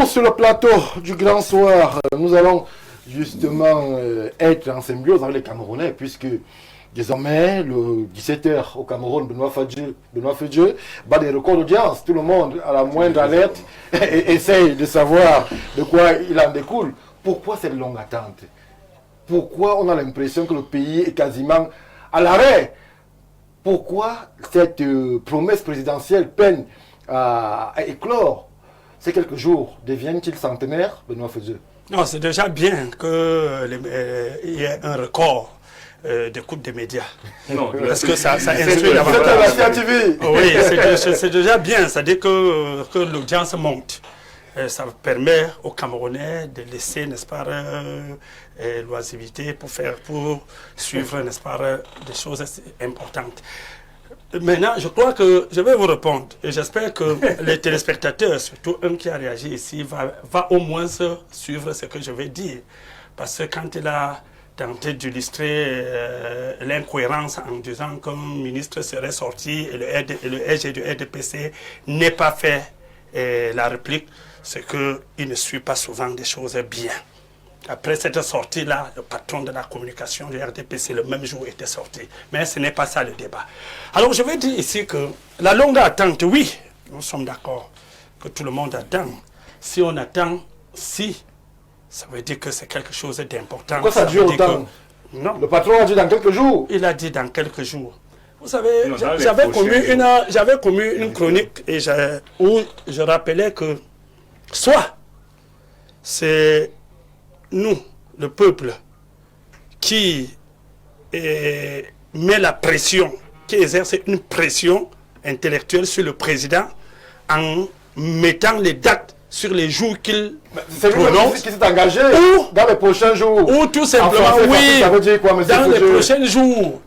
retour sur le plateau du Grand Soir. Nous allons justement être en symbiose avec les Camerounais, puisque désormais, le 17h au Cameroun, Benoît Fadjeu bat des records d'audience. Tout le monde, à la moindre alerte, essaye de savoir de quoi il en découle. Pourquoi cette longue attente? Pourquoi on a l'impression que le pays est quasiment à l'arrêt? Pourquoi cette promesse présidentielle peine à éclore? Ces quelques jours deviennent-ils centenaires, Benoît Fadjeu? Non, c'est déjà bien qu'il y ait un record d'écoute des médias. Non, parce que ça instruit davantage. Oui, c'est déjà bien. C'est-à-dire que l'audience monte. Ça permet aux Camerounais de laisser, n'est-ce pas, l'oisiveté pour suivre, n'est-ce pas, des choses importantes. Maintenant, je crois que je vais vous répondre. Et j'espère que les téléspectateurs, surtout un qui a réagi ici, va au moins suivre ce que je vais dire. Parce que quand il a tenté d'illustrer l'incohérence en disant qu'un ministre serait sorti et le SG du RDPC n'ait pas fait la réplique, c'est qu'il ne suit pas souvent des choses bien. Après cette sortie-là, le patron de la communication du RDPC le même jour était sorti. Mais ce n'est pas ça le débat. Alors je vais dire ici que la longue attente, oui, nous sommes d'accord que tout le monde attend. Si on attend, ça veut dire que c'est quelque chose d'important. Pourquoi ça dure autant? Non. Le patron a dit dans quelques jours. Il a dit dans quelques jours. Vous savez, j'avais commis une chronique où je rappelais que soit c'est nous, le peuple, qui met la pression, qui exerce une pression intellectuelle sur le président en mettant les dates sur les jours qu'il prononce. C'est lui qui s'est engagé dans les prochains jours. Ou tout simplement, français, oui, ça veut dire quoi, dans les prochains jours.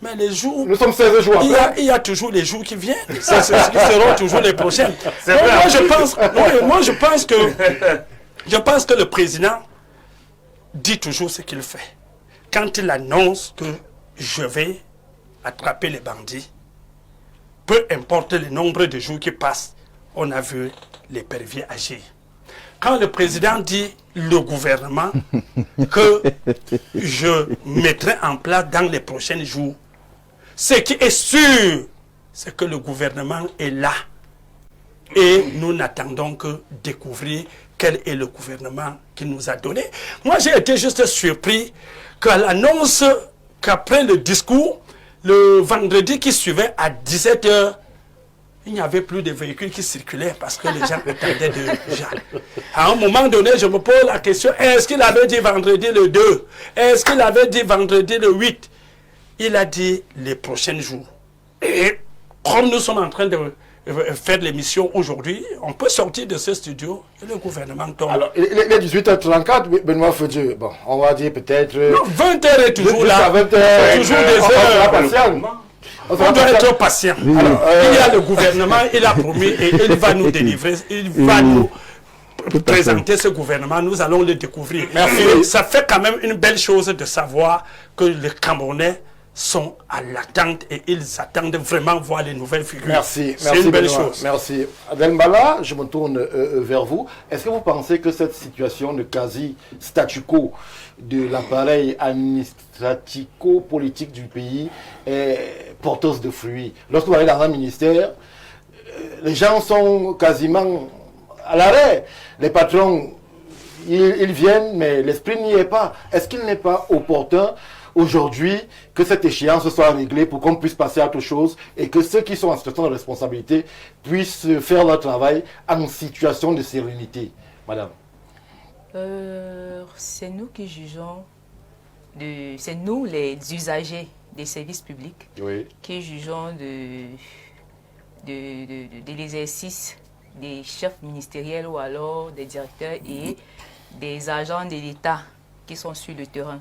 Mais les jours... Nous sommes 16 jours après. Il y a toujours les jours qui viennent. Ce seront toujours les prochains. Moi, je pense que le président dit toujours ce qu'il fait. Quand il annonce que je vais attraper les bandits, peu importe le nombre de jours qui passent, on a vu les perviers agir. Quand le président dit le gouvernement que je mettrai en place dans les prochains jours, ce qui est sûr, c'est que le gouvernement est là. Et nous n'attendons que découvrir quel est le gouvernement qui nous a donné. Moi, j'ai été juste surpris qu'à l'annonce qu'après le discours, le vendredi qui suivait à 17h, il n'y avait plus de véhicules qui circulaient parce que les gens attendaient déjà. À un moment donné, je me pose la question, est-ce qu'il avait dit vendredi le 2? Est-ce qu'il avait dit vendredi le 8? Il a dit les prochains jours. Et comme nous sommes en train de faire l'émission aujourd'hui, on peut sortir de ce studio et le gouvernement tombe. Alors, il est 18h34, Benoît Fadjeu. Bon, on va dire peut-être... 20h est toujours là. 20h. Toujours des heures. On doit être patient. Alors, il y a le gouvernement, il a promis et il va nous délivrer, il va nous présenter ce gouvernement, nous allons le découvrir. Merci. Ça fait quand même une belle chose de savoir que les Camerounais sont à l'attente et ils attendent vraiment voir les nouvelles figures. Merci. C'est une belle chose. Merci. Adel Mbala, je me tourne vers vous. Est-ce que vous pensez que cette situation de quasi statu quo de l'appareil administratico-politique du pays est porteuse de fruits? Lorsque vous allez dans un ministère, les gens sont quasiment à l'arrêt. Les patrons, ils viennent, mais l'esprit n'y est pas. Est-ce qu'il n'est pas opportun aujourd'hui que cette échéance soit réglée pour qu'on puisse passer à autre chose et que ceux qui sont en situation de responsabilité puissent faire leur travail en situation de sérénité? Madame. C'est nous qui jugeons, c'est nous les usagers des services publics, oui, qui jugeons de l'exercice des chefs ministériels ou alors des directeurs et des agents de l'État qui sont sur le terrain.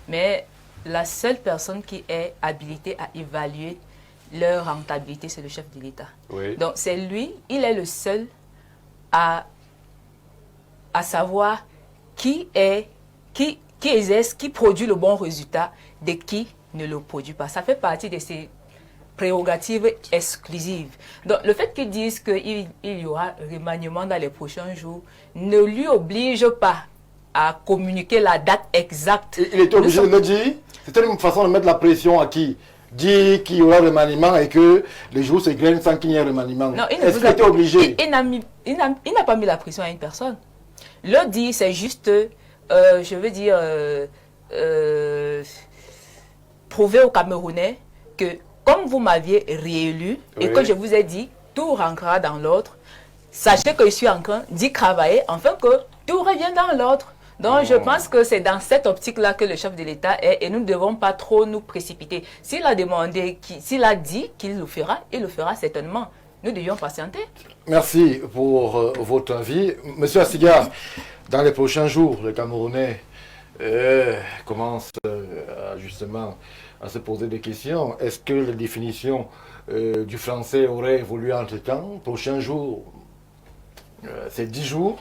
Mais la seule personne qui est habilitée à évaluer leur rentabilité, c'est le chef de l'État. Oui. Donc c'est lui, il est le seul à savoir qui exerce, qui produit le bon résultat, de qui ne le produit pas. Ça fait partie de ces prérogative exclusive. Donc, le fait qu'ils disent qu'il y aura remaniement dans les prochains jours ne lui oblige pas à communiquer la date exacte. Il était obligé de le dire. C'était une façon de mettre la pression à qui? Dire qu'il y aura remaniement et que les jours se gagnent sans qu'il y ait remaniement. Non, est-ce qu'il était obligé? Il n'a pas mis la pression à une personne. Le dire, c'est juste, je veux dire, prouver aux Camerounais que comme vous m'aviez réélu et que je vous ai dit, tout rentrera dans l'ordre, sachez que je suis en train d'y travailler afin que tout revienne dans l'ordre. Donc, je pense que c'est dans cette optique-là que le chef de l'État est et nous ne devons pas trop nous précipiter. S'il a demandé, s'il a dit qu'il le fera, il le fera certainement. Nous devions patienter. Merci pour votre avis. Monsieur Assiga, dans les prochains jours, les Camerounais commencent justement à se poser des questions. Est-ce que la définition du français aurait évolué entre-temps? Prochains jours, c'est 10 jours,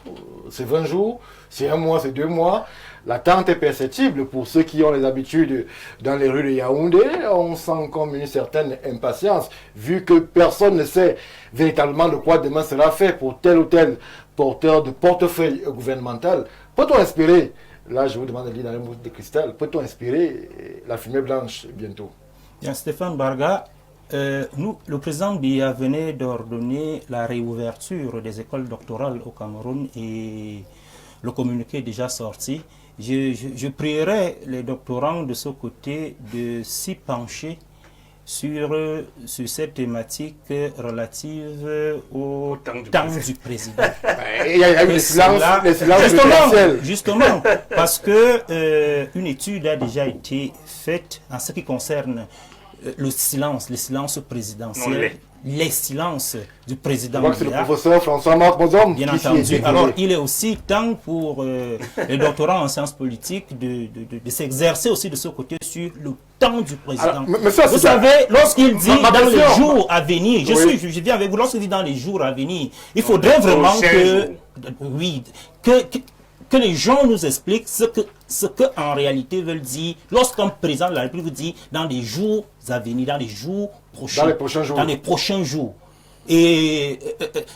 c'est 20 jours, c'est 1 mois, c'est 2 mois. L'attente est perceptible pour ceux qui ont les habitudes dans les rues de Yaoundé. On sent comme une certaine impatience, vu que personne ne sait véritablement de quoi demain sera fait pour tel ou tel porteur de portefeuille gouvernemental. Peut-on espérer, là je vous demande de lire dans les mots de cristal, peut-on espérer la fumée blanche bientôt? Bien, Stéphane Barga, le président Biya venait d'ordonner la réouverture des écoles doctorales au Cameroun et le communiqué est déjà sorti. Je prierais les doctorants de ce côté de s'y pencher sur cette thématique relative au temps du président. Il y a eu les silences justement, parce que une étude a déjà été faite en ce qui concerne le silence présidentiel, les silences du président. Je crois que c'est le professeur François-Marc Bozom. Bien entendu. Alors, il est aussi temps pour les doctorants en sciences politiques de s'exercer aussi de ce côté sur le temps du président. Alors, vous savez, lorsqu'il dit dans les jours à venir, je viens avec vous, lorsqu'il dit dans les jours à venir, il faudrait vraiment que les gens nous expliquent ce que en réalité veulent dire lorsqu'un président de la République dit dans les jours à venir, dans les jours prochains, dans les prochains jours. Et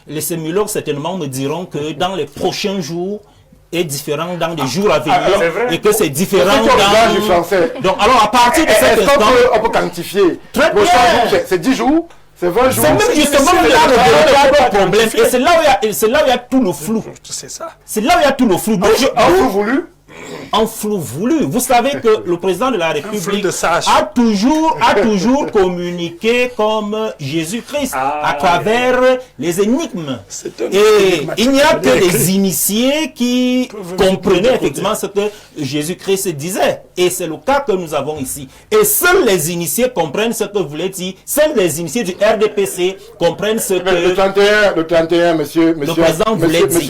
les sémilologues certainement me diront que dans les prochains jours est différent dans les jours à venir et que c'est différent dans du français. Donc alors à partir de cet instant, on peut quantifier. Très bien. C'est 10 jours. C'est 20 jours. C'est même justement là le véritable problème. Et c'est là où il y a tout le flou. C'est ça. C'est là où il y a tout le flou. En flou voulu. Vous savez que le président de la République a toujours communiqué comme Jésus-Christ à travers les énigmes. Et il n'y a que les initiés qui comprenaient effectivement ce que Jésus-Christ disait. Et c'est le cas que nous avons ici. Et seuls les initiés comprennent ce que voulait dire. Seuls les initiés du RDPC comprennent ce que le 31, monsieur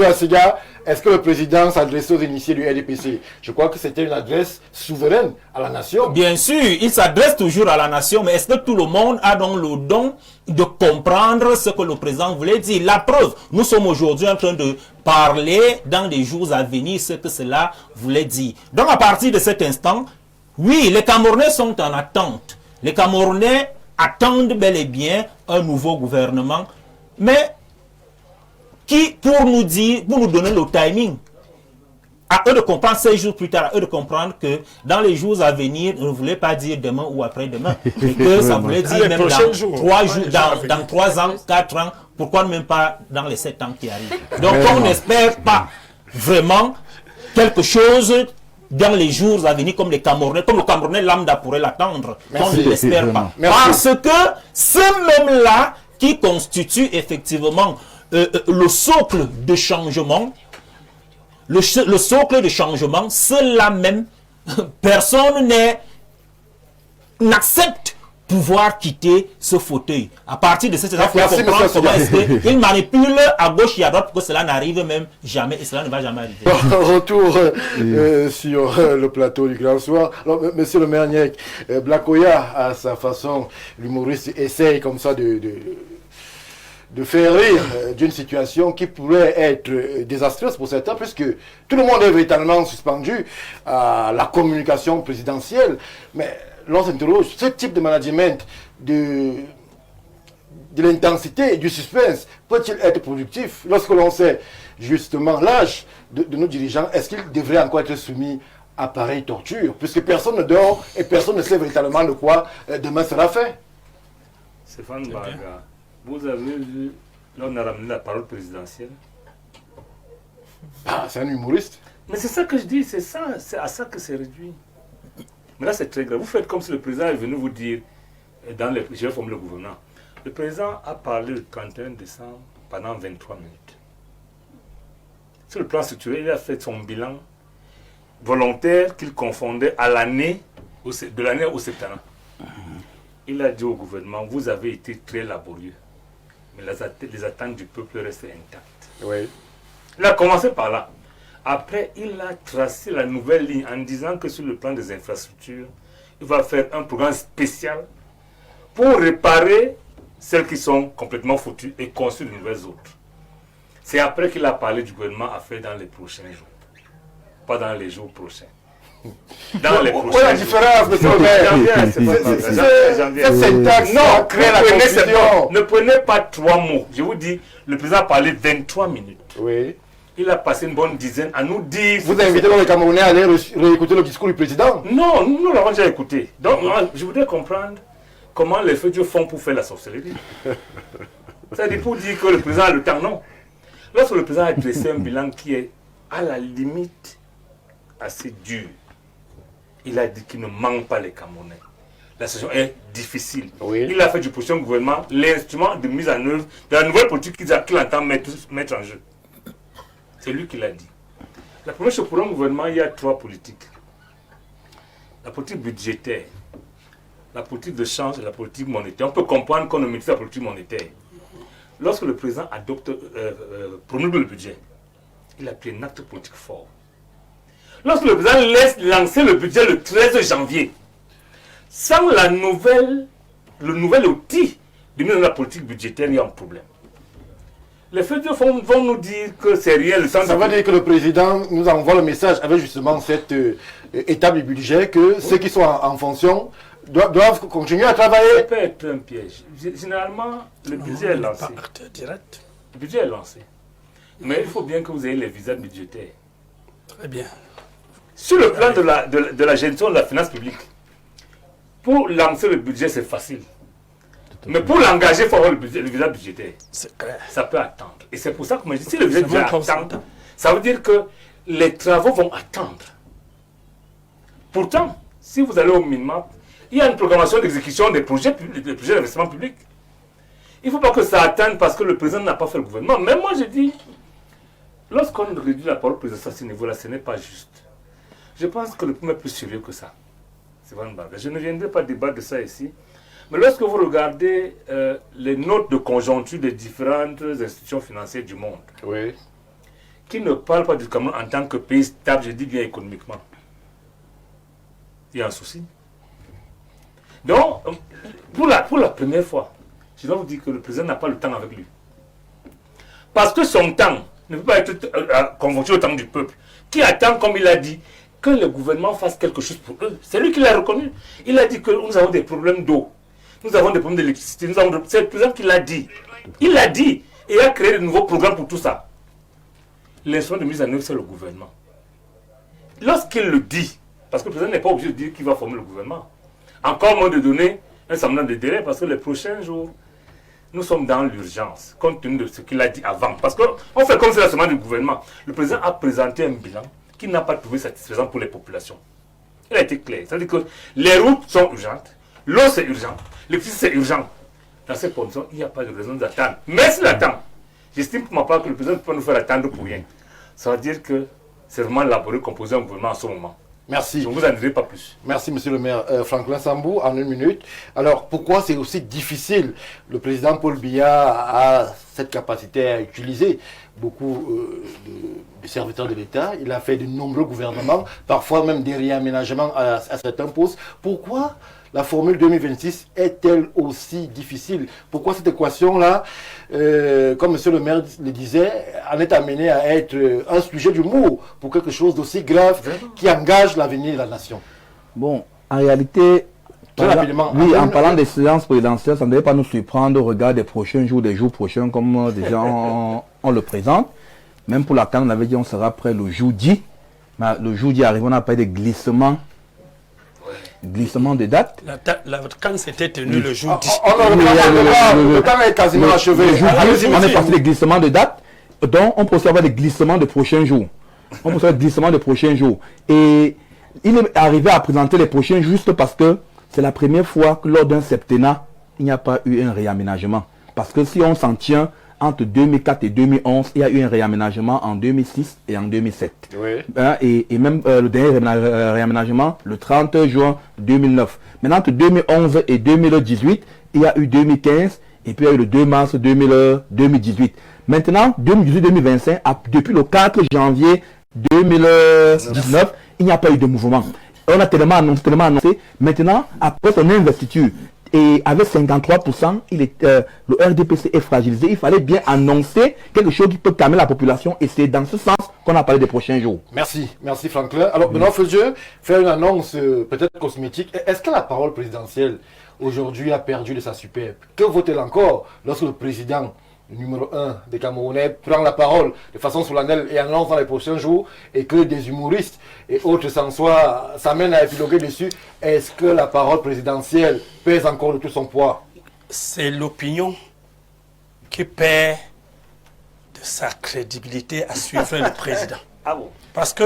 Assiga, est-ce que le président s'adressait aux initiés du RDPC? Je crois que c'était une adresse souveraine à la nation. Bien sûr, il s'adresse toujours à la nation, mais est-ce que tout le monde a donc le don de comprendre ce que le président voulait dire? La preuve, nous sommes aujourd'hui en train de parler dans les jours à venir ce que cela voulait dire. Donc à partir de cet instant, oui, les Camerounais sont en attente. Les Camerounais attendent bel et bien un nouveau gouvernement, mais qui, pour nous donner le timing, à eux de comprendre 16 jours plus tard, à eux de comprendre que dans les jours à venir, on ne voulait pas dire demain ou après-demain, et que ça voulait dire même dans 3 jours, dans 3 ans, 4 ans, pourquoi même pas dans les 7 ans qui arrivent. Donc on n'espère pas vraiment quelque chose dans les jours à venir comme le Camerounais lambda pourrait l'attendre. On ne l'espère pas. Parce que ce même-là qui constitue effectivement le socle de changement, le socle de changement, cela même, personne n'accepte pouvoir quitter ce fauteuil. À partir de cette étape, il faut comprendre comment est-ce qu'il manipule à gauche et à droite pour que cela n'arrive même jamais, et cela ne va jamais arriver. Retour sur le plateau du Grand Soir. Alors, monsieur le maire Niek, Blakoya, à sa façon, l'humoriste essaye comme ça de faire rire d'une situation qui pourrait être désastreuse pour certains, puisque tout le monde est véritablement suspendu à la communication présidentielle. Mais l'on s'interroge, ce type de management, de de l'intensité et du suspense peut-il être productif lorsque l'on sait justement l'âge de nos dirigeants? Est-ce qu'ils devraient encore être soumis à pareille torture, puisque personne ne dort et personne ne sait véritablement de quoi demain sera fait? Stéphane Baga, vous avez vu, là on a ramené la parole présidentielle. Ah, c'est un humoriste. Mais c'est ça que je dis, c'est à ça que c'est réduit. Mais là c'est très grave. Vous faites comme si le président est venu vous dire, je vais former le gouvernement. Le président a parlé le 31 décembre pendant 23 minutes. Sur le plan structurel, il a fait son bilan volontaire qu'il confondait à l'année, de l'année au septembre. Il a dit au gouvernement, vous avez été très laborieux, mais les attentes du peuple restent intactes. Oui. Il a commencé par là. Après, il a tracé la nouvelle ligne en disant que sur le plan des infrastructures, il va faire un programme spécial pour réparer celles qui sont complètement foutues et construire de nouvelles autres. C'est après qu'il a parlé du gouvernement à faire dans les prochains jours. Pas dans les jours prochains. Dans les prochains jours. la différence, monsieur le maire? Cette syntaxe, non, crée la confusion. ne prenez pas 3 mots. Je vous dis, le président a parlé 23 minutes. Oui. Il a passé une bonne dizaine à nous dire... Vous invitez les Camerounais à aller réécouter le discours du président? Non, nous l'avons déjà écouté. Donc, je voudrais comprendre comment les feux Dieu font pour faire la sorcellerie. C'est-à-dire pour dire que le président a le temps, non. Lorsque le président a dressé un bilan qui est à la limite assez dur, il a dit qu'il ne manque pas les Camerounais. La situation est difficile. Oui. Il a fait du prochain gouvernement l'instrument de mise en œuvre de la nouvelle politique qu'il entend mettre en jeu. C'est lui qui l'a dit. La première chose, pour un gouvernement, il y a 3 politiques. La politique budgétaire, la politique de change et la politique monétaire. On peut comprendre qu'on ne maîtrise la politique monétaire. Lorsque le président promulgue le budget, il a pris un acte politique fort. Lorsque le président laisse lancer le budget le 13 janvier, sans le nouvel outil de mise en la politique budgétaire, il y a un problème. Les faits vont nous dire que c'est rien. Ça veut dire que le président nous envoie le message avec justement cette étape du budget que ceux qui sont en fonction doivent continuer à travailler. Ça peut être un piège. Généralement, le budget est lancé. Direct. Le budget est lancé. Mais il faut bien que vous ayez les visas budgétaires. Très bien. Sur le plan de la gestion de la finance publique, pour lancer le budget, c'est facile. Mais pour l'engager, il faut avoir le visa budgétaire. C'est clair. Ça peut attendre. Et c'est pour ça que moi je dis, si le visa budgétaire attend, ça veut dire que les travaux vont attendre. Pourtant, si vous allez au minimum, il y a une programmation d'exécution des projets d'investissement public. Il ne faut pas que ça attende parce que le président n'a pas fait le gouvernement. Mais moi je dis, lorsqu'on réduit la parole présidentielle à ce niveau-là, ce n'est pas juste. Je pense que le problème est plus sérieux que ça. Je ne viendrai pas débattre de ça ici. Mais lorsque vous regardez les notes de conjoncture des différentes institutions financières du monde, Oui. qui ne parlent pas du Cameroun en tant que pays stable, je dis bien économiquement, il y a un souci. Donc, pour la première fois, je dois vous dire que le président n'a pas le temps avec lui. Parce que son temps ne peut pas être convoqué au temps du peuple, qui attend, comme il a dit, que le gouvernement fasse quelque chose pour eux. C'est lui qui l'a reconnu. Il a dit que nous avons des problèmes d'eau. Nous avons des problèmes d'électricité. C'est le président qui l'a dit. Il l'a dit. Et il a créé de nouveaux programmes pour tout ça. L'instrument de mise en œuvre, c'est le gouvernement. Lorsqu'il le dit, parce que le président n'est pas obligé de dire qu'il va former le gouvernement, encore moins de donner un certain nombre de délais, parce que les prochains jours, nous sommes dans l'urgence, compte tenu de ce qu'il a dit avant. Parce qu'on fait comme c'est la semaine du gouvernement. Le président a présenté un bilan qui n'a pas trouvé satisfaisant pour les populations. Il a été clair. C'est-à-dire que les routes sont urgentes, l'eau c'est urgent, l'électricité c'est urgent. Dans ces conditions, il n'y a pas de raison d'attendre. Mais s'il attend, j'estime pour ma part que le président peut nous faire attendre pour rien. Ça veut dire que c'est vraiment laborieux de composer un gouvernement en ce moment. Merci. Je ne vous en dirai pas plus. Merci, monsieur le maire. Franklin Sambou, en 1 minute. Alors, pourquoi c'est aussi difficile? Le président Paul Biya a cette capacité à utiliser beaucoup de serviteurs de l'État. Il a fait de nombreux gouvernements, parfois même des réaménagements à certains postes. Pourquoi la formule 2026 est-elle aussi difficile? Pourquoi cette équation-là, comme monsieur le maire le disait, en est amenée à être un sujet d'humour pour quelque chose d'aussi grave qui engage l'avenir de la nation? Bon, en réalité, Très rapidement. Oui, en parlant des séances présidentielles, ça ne devait pas nous surprendre au regard des prochains jours, des jours prochains, comme déjà on le présente. Même pour la CAN, on avait dit on sera prêt le jour 10. Mais le jour 10 arrive, on n'a pas eu de glissement de date. La CAN s'était tenue le jour 10. Le temps est quasiment achevé. On est passé des glissements de date, donc on procède avoir des glissements de prochains jours. Et il est arrivé à présenter les prochains juste parce que c'est la première fois que lors d'un septennat, il n'y a pas eu un réaménagement. Parce que si on s'en tient entre 2004 et 2011, il y a eu un réaménagement en 2006 et en 2007. Oui. Et même le dernier réaménagement, le 30 juin 2009. Maintenant, entre 2011 et 2018, il y a eu 2015 et puis il y a eu le 2 mars 2018. Maintenant, 2018-2025, depuis le 4 janvier 2019, il n'y a pas eu de mouvement. On a tellement annoncé. Maintenant, après son investiture, et avec 53%, le RDPC est fragilisé. Il fallait bien annoncer quelque chose qui peut calmer la population. Et c'est dans ce sens qu'on a parlé des prochains jours. Merci Franklin. Alors, Benoît Feudieu, faire une annonce peut-être cosmétique. Est-ce que la parole présidentielle aujourd'hui a perdu de sa superbe? Que vaut-elle encore lorsque le président numéro 1 des Camerounais prend la parole de façon solennelle et annonce dans les prochains jours, et que des humoristes et autres s'amènent à épiloguer dessus? Est-ce que la parole présidentielle pèse encore de tout son poids? C'est l'opinion qui perd de sa crédibilité à suivre le président. Ah bon? Parce que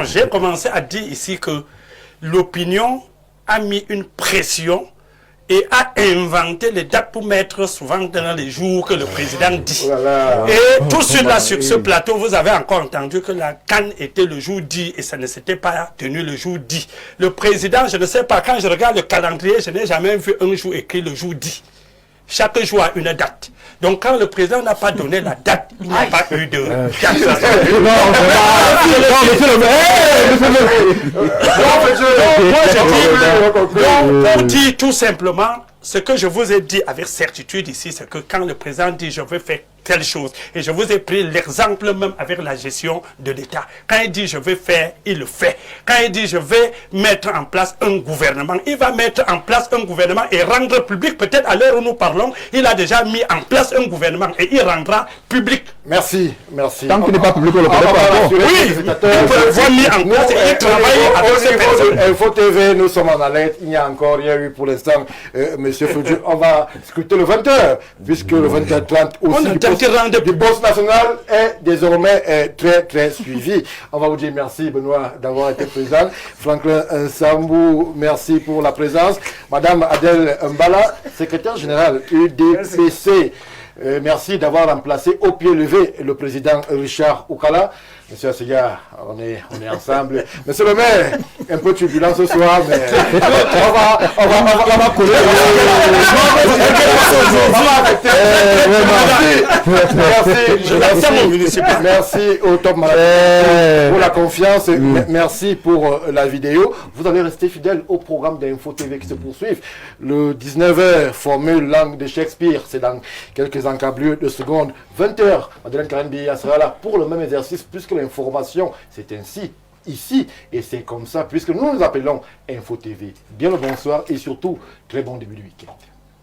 j'ai commencé à dire ici que l'opinion a mis une pression et a inventé les dates pour mettre souvent dans les jours que le président dit. Oh là là. Et tout sur ce plateau, vous avez encore entendu que la CAN était le jour 10 et ça ne s'était pas tenu le jour 10. Le président, je ne sais pas, quand je regarde le calendrier, je n'ai jamais vu un jour écrit le jour 10. Chaque jour a une date. Donc quand le président n'a pas donné la date, il n'y a pas eu de date. Pour dire tout simplement, ce que je vous ai dit avec certitude ici, c'est que quand le président dit je veux faire telle chose, et je vous ai pris l'exemple même avec la gestion de l'État. Quand il dit je vais faire, il le fait. Quand il dit je vais mettre en place un gouvernement, il va mettre en place un gouvernement et rendre public. Peut-être à l'heure où nous parlons, il a déjà mis en place un gouvernement et il rendra public. Merci. Tant qu'il n'est pas public, on le connaît pas. Oui, il peut mis en place et il travaille avec ces personnes. Info TV, nous sommes en alerte. Il n'y a encore rien eu pour l'instant. Monsieur Feudieu, on va scruter le 20h, puisque le 20h30 aussi du poste national est désormais très suivi. On va vous dire merci, Benoît, d'avoir été présent. Franklin Sambou, merci pour la présence. Madame Adèle Mbala, secrétaire générale UDPC, merci d'avoir remplacé au pied levé le président Richard Oukala. Monsieur Assega, on est ensemble. Monsieur le maire, un peu turbulent ce soir, mais on va couler. Merci au top manager pour la confiance. Merci pour la vidéo. Vous allez rester fidèle au programme d'Info TV qui se poursuivent. Le 19h, formule langue de Shakespeare, c'est dans quelques encablures de secondes. 20h, Madeleine Karenbia sera là pour le même exercice, puisque l'information, c'est ainsi, ici, et c'est comme ça, puisque nous nous appelons Info TV. Bien le bonsoir et surtout, très bon début du week-end.